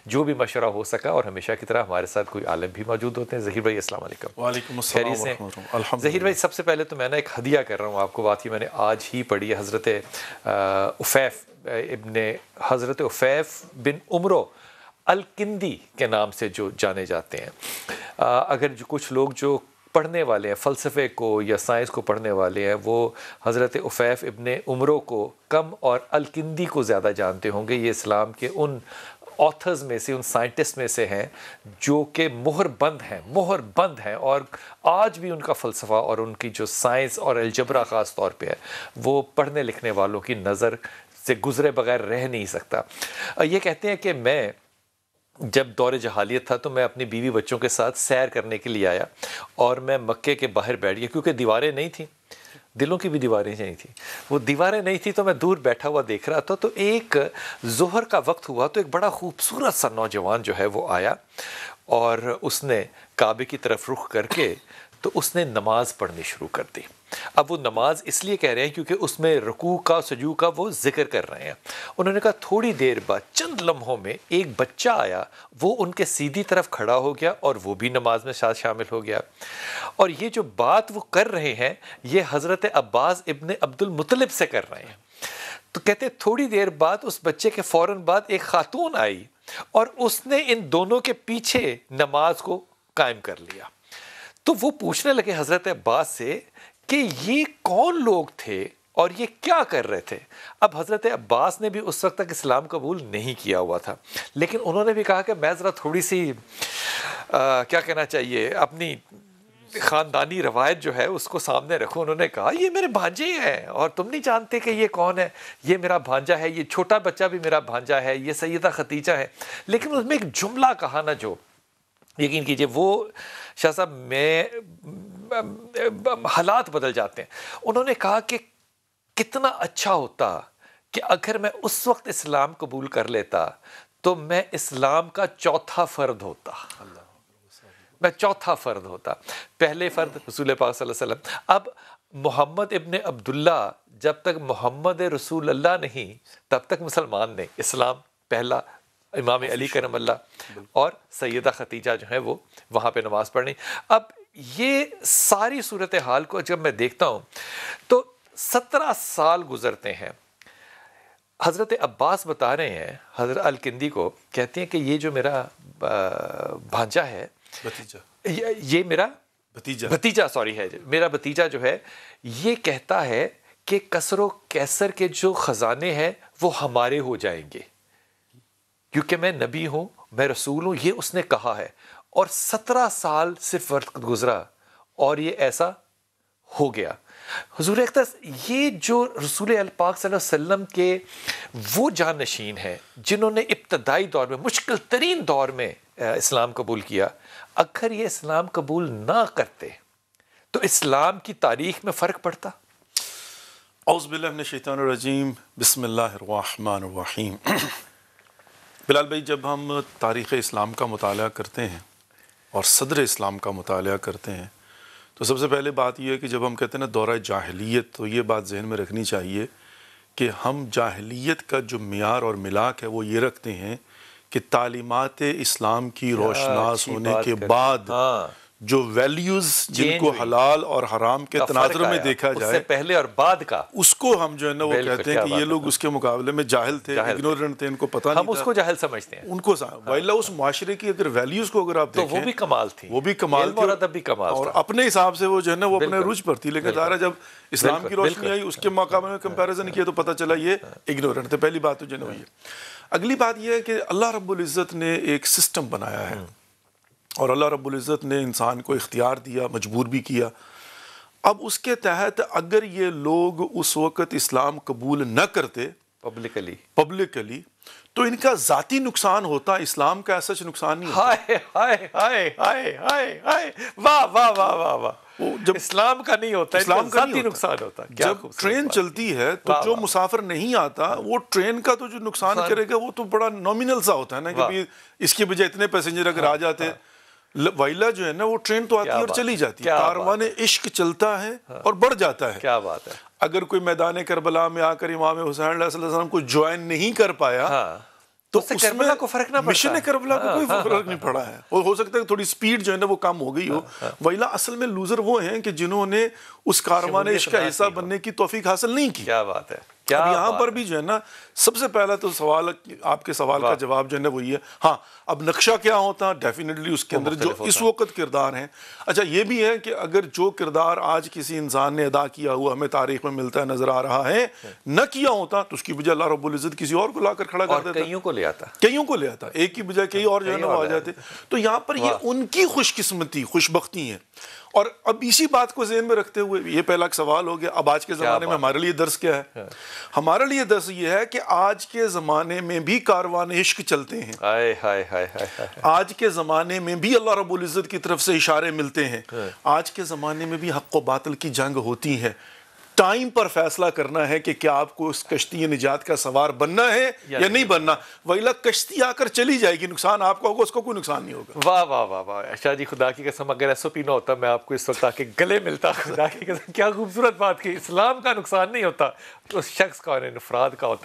جو بھی مشورہ ہو سکا، اور ہمیشہ کی طرح ہمارے ساتھ کوئی عالم بھی موجود ہوتے ہیں۔ ظہیر بھائی السلام علیکم۔ وعلیکم السلام ورحمۃ اللہ۔ ظہیر بھائی سب سے پہلے تو میں ایک ہدیہ کر رہا ہوں آپ کو، بات یہ میں نے آج ہی پڑھی ہے، حضرت عفیف بن عمرو الکندی کے نام سے جو جانے جاتے ہیں۔ اگر جو کچھ لوگ جو پڑھنے والے ہیں، فلسفے کو یا سائنس کو پڑھنے والے ہیں، وہ حضرت عفیف ابن عمرو کو کم اور الکندی کو زیادہ جانتے ہوں گے۔ یہ اسلام کے ان آتھرز میں سے، ان سائنٹسٹ میں سے ہیں جو کہ مہر بند ہیں، اور آج بھی ان کا فلسفہ اور ان کی جو سائنس اور الجبرا خاص طور پہ ہے، وہ پڑھنے لکھنے والوں کی نظر سے گزرے بغیر رہ نہیں سکتا۔ یہ کہتے ہیں کہ میں جب دور جہالیت تھا تو میں اپنی بیوی بچوں کے ساتھ سیر کرنے کے لیے آیا، اور میں مکے کے باہر بیٹھ گیا، کیونکہ دیواریں نہیں تھیں، دلوں کی بھی دیواریں نہیں تھیں، وہ دیواریں نہیں تھیں، تو میں دور بیٹھا ہوا دیکھ رہا تھا۔ تو ایک ظہر کا وقت ہوا تو ایک بڑا خوبصورت سا نوجوان جو ہے وہ آیا، اور اس نے کعبے کی طرف رخ کر کے تو اس نے نماز پڑھنی شروع کر دی۔ اب وہ نماز اس لیے کہہ رہے ہیں کیونکہ اس میں رکوع کا سجود کا وہ ذکر کر رہے ہیں۔ انہوں نے کہا تھوڑی دیر بعد چند لمحوں میں ایک بچہ آیا، وہ ان کے سیدھی طرف کھڑا ہو گیا اور وہ بھی نماز میں ساتھ شامل ہو گیا، اور یہ جو بات وہ کر رہے ہیں یہ حضرت عباس ابن عبد المطلب سے کر رہے ہیں۔ تو کہتے تھوڑی دیر بعد اس بچے کے فوراً بعد ایک خاتون آئی اور اس نے ان دونوں کے پیچھے نماز کو قائم کر لیا۔ تو وہ پوچھنے لگے حضرت عباس سے کہ یہ کون لوگ تھے اور یہ کیا کر رہے تھے؟ اب حضرت عباس نے بھی اس وقت تک اسلام قبول نہیں کیا ہوا تھا، لیکن انہوں نے بھی کہا کہ میں ذرا تھوڑی سی کیا کہنا چاہیے، اپنی خاندانی روایت جو ہے اس کو سامنے رکھو۔ انہوں نے کہا یہ میرے بھانجے ہیں اور تم نہیں جانتے کہ یہ کون ہے؟ یہ میرا بھانجا ہے، یہ چھوٹا بچہ بھی میرا بھانجا ہے، یہ سیدہ ختیجہ ہے۔ لیکن اس میں ایک جملہ کہا نا، جو یقین کیجئے وہ شاہ صاحب میں حالات بدل جاتے ہیں۔ انہوں نے کہا کہ کتنا اچھا ہوتا کہ اگر میں اس وقت اسلام قبول کر لیتا تو میں اسلام کا چوتھا فرد ہوتا، پہلے فرد رسول پاک صلی اللہ علیہ وسلم۔ اب محمد ابن عبداللہ جب تک محمد رسول اللہ نہیں تب تک مسلمان نہیں، اسلام پہلا، امام علی کرم اللہ اور سیدہ ختیجہ جو ہیں وہ وہاں پہ نماز پڑھنی۔ اب یہ ساری صورتحال کو جب میں دیکھتا ہوں تو 17 سال گزرتے ہیں۔ حضرت عباس بتا رہے ہیں حضرت الکندی کو، کہتے ہیں کہ یہ جو میرا بھانجا ہے، یہ میرا بھتیجا ہے، میرا بھتیجا جو ہے یہ کہتا ہے کہ کسر و کیسر کے جو خزانے ہیں وہ ہمارے ہو جائیں گے، کیونکہ میں نبی ہوں، میں رسول ہوں، یہ اس نے کہا ہے۔ اور 17 سال صرف وقت گزرا اور یہ ایسا ہو گیا۔ حضور اقدس یہ جو رسول پاک صلی اللہ علیہ وسلم کے وہ جانشین ہیں جنہوں نے ابتدائی دور میں، مشکل ترین دور میں اسلام قبول کیا، اگر یہ اسلام قبول نہ کرتے تو اسلام کی تاریخ میں فرق پڑتا؟ اعوذ باللہ من الشیطان الرجیم، بسم اللہ الرحمن الرحیم۔ بلال بھائی، جب ہم تاریخ اسلام کا مطالعہ کرتے ہیں اور صدر اسلام کا مطالعہ کرتے ہیں تو سب سے پہلے بات یہ ہے کہ جب ہم کہتے ہیں نا دورہ جاہلیت، تو یہ بات ذہن میں رکھنی چاہیے کہ ہم جاہلیت کا جو معیار اور ملاک ہے وہ یہ رکھتے ہیں کہ تعلیمات اسلام کی روشناس ہونے کے بعد جو ویلیوز جن کو حلال اور حرام کے تناظر میں دیکھا جائے، اس سے پہلے اور بعد کا، اس کو ہم جو ہے نا وہ کہتے ہیں کہ یہ لوگ اس کے مقابلے میں جاہل تھے، اگنورنٹ تھے، ان کو پتہ نہیں تھا، ہم اس کو جاہل سمجھتے ہیں، ان کو وائلہ اس معاشرے کی اگر ویلیوز کو اگر آپ دیکھیں تو وہ بھی کمال تھی، وہ بھی کمال تھی، علم اور ادب بھی کمال تھا، اور اپنے حساب سے وہ جو ہے نا وہ اپنے روج پر تھی۔ لیکن ظاہر ہے جب اسلام کی روشنی آئی اس کے مقابلے میں کمپیریزن کیا تو پتہ چلا یہ اگنورنٹ تھے۔ پہلی بات تو جو ہے نا وہی ہے۔ اگلی بات یہ ہے کہ اللہ رب العزت نے ایک سسٹم بنایا ہے، اور اللہ رب العزت نے انسان کو اختیار دیا، مجبور بھی کیا۔ اب اس کے تحت اگر یہ لوگ اس وقت اسلام قبول نہ کرتے پبلکلی تو ان کا ذاتی نقصان ہوتا، اسلام کا ایسا نقصان نہیں ہوتا۔ ہائے ہائے ہائے ہائے ہائے ہائے، واہ واہ واہ واہ واہ، جب اسلام کا نہیں ہوتا، اسلام کا ذاتی نقصان ہوتا۔ جب ٹرین چلتی ہے تو جو مسافر نہیں آتا وہ ٹرین کا تو جو نقصان کرے گا وہ تو بڑا نومینل سا ہوتا ہے نا، کہ اس کے بجائے اتنے پیسنجر اگر آ جاتے، وائلہ جو ہے نا وہ ٹرین تو آتی ہے اور چلی جاتی ہے، کاروان عشق چلتا ہے اور بڑھ جاتا ہے۔ کیا بات ہے! اگر کوئی میدان کربلا میں آ کر امام حسین علیہ السلام کو جوائن نہیں کر پایا تو اس سے کربلا کو فرق نہ پڑتا، مشن کربلا کو کوئی فرق نہیں پڑا ہے، اور ہو سکتا ہے تھوڑی سپیڈ جو ہے نا وہ کم ہو گئی ہو، ویلا اصل میں لوزر وہ ہیں کہ جنہوں نے اس کاروان عشق کا حصہ بننے کی توفیق حاصل نہیں کی۔ کیا بات ہے! اب یہاں پر بھی جو ہے نا سب سے پہلا تو سوال، آپ کے سوال کا جواب جو ہے نا وہی ہے، ہاں اب نقشہ کیا ہوتا ہے، ڈیفینیٹلی اس کے اندر جو اس وقت کردار ہیں۔ اچھا یہ بھی ہے کہ اگر جو کردار آج کسی انسان نے ادا کیا ہوا ہمیں تاریخ میں ملتا ہے نظر آ رہا ہے، نہ کیا ہوتا تو اس کی بجائے اللہ رب العزت کسی اور کو لا کر کھڑا کر دیتا، کئیوں کو لے آتا، کئیوں کو لے آتا، ایک کی بجائے کئی اور جو ہے نا وہ آ جاتے۔ تو یہاں پر یہ ان کی خوش قسمتی، خوش بختی ہے۔ اور اب اسی بات کو ذہن میں رکھتے ہوئے یہ پہلا سوال ہو گیا، اب آج کے زمانے میں ہمارے لیے درس کیا ہے؟ ہمارے لیے درس یہ ہے کہ آج کے زمانے میں بھی کاروان عشق چلتے ہیں، آج کے زمانے میں بھی اللہ رب العزت کی طرف سے اشارے ملتے ہیں، آج کے زمانے میں بھی حق و باطل کی جنگ ہوتی ہے۔ ٹائم پر فیصلہ کرنا ہے کہ کیا آپ کو اس کشتی نجات کا سوار بننا ہے یا نہیں بننا، ویلا کشتی آ کر چلی جائے گی، نقصان آپ کا ہوگا، اس کو کوئی نقصان نہیں ہوگا۔ واہ واہ واہ واہ! شاہ جی خدا کی قسم اگر ایس او پی نہ ہوتا میں آپ کو اس وقت آ کے گلے ملتا، خدا کی قسم کیا خوبصورت بات کی، اسلام کا نقصان نہیں ہوتا تو اس شخص کا اور انفراد کا ہوتا۔